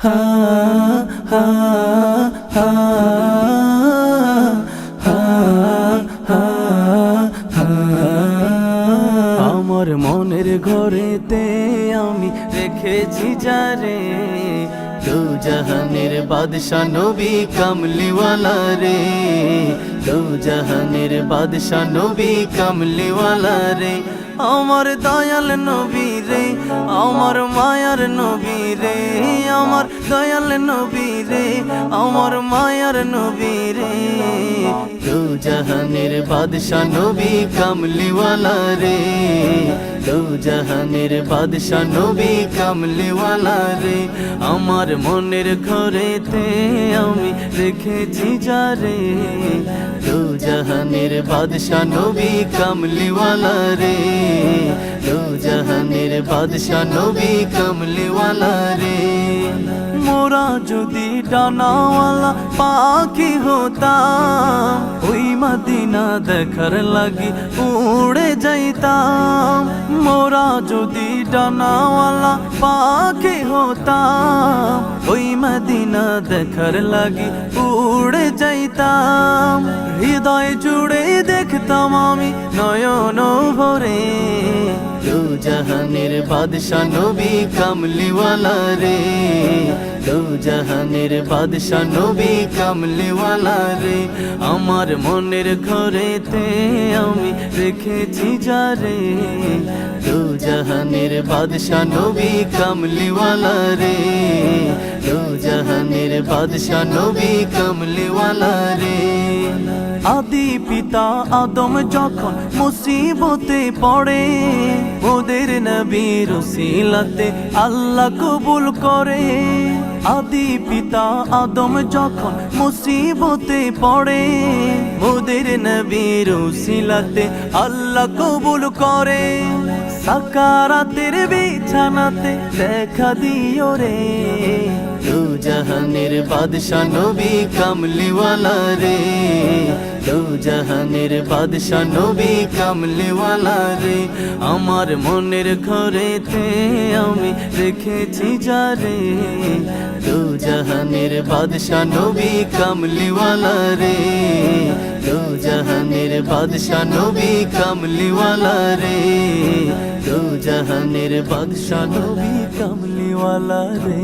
হা হা হা হা হা হা। আমার মনের ঘরেতে আমি রেখেছি যারে, দু জাহানের বাদশা নবী কামলিওয়ালা রে, দু জাহানের বাদশা নবী কামলিওয়ালা রে। আমার দয়াল নবী রে, আমার মায়ার নবী রে, আমার দয়াল নবী রে, আমার মায়ার নবী রে। দু জাহানের বাদশা নবী কামলিওয়ালা রে, দু জাহানের বাদশা নবী কামলিওয়ালা রে। আমার মনের ঘরেতে আমি রেখেছি যারে, দু জাহানের বাদশা নবী কামলিওয়ালা রে, দু জাহানের বাদশা নবী কামলিওয়ালা রে। মোরা যদি ডানাওয়ালা পাখি হতাম, ওই মদিনা দেখার লাগি উড়ে যাইতাম। মোরা যদি ডানাওয়ালা পাখি হতাম, ওই মদিনা দেখার লাগি উড়ে যাইতাম। হৃদয় জুড়ে দেখতাম আমি নয়ন ভরে, দু জাহানের বাদশা নবী কামলিওয়ালা রে, দু জাহানের বাদশা নবী কামলিওয়ালা রে। আমার মনের ঘরেতে আমি রেখেছি যারে, দু জাহানের বাদশা নবী কামলিওয়ালা রে, দু জাহানের বাদশা নবী কামলিওয়ালা রে। আদি পিতা আদম যখন মুসিবতে পড়ে, ওদের নবীর উসিলাতে আল্লাহ কবুল করে। আদি পিতা আদম যখন মুসিবতে পড়ে, ওদের নবীর উসিলাতে আল্লাহ কবুল করে। সাকারাতের বিছানাতে দেখা দিও রে, দু জাহানের বাদশা নবী কামলিওয়ালা রে, দু জাহানের বাদশা নবী কামলিওয়ালা রে। আমার মনের ঘরেতে আমি রেখেছি যারে, দু জাহানের বাদশা নবী কামলিওয়ালা রে, দু জাহানের বাদশা নবী কামলিওয়ালা রে, দু জাহানের বাদশা নবী কামলিওয়ালা রে।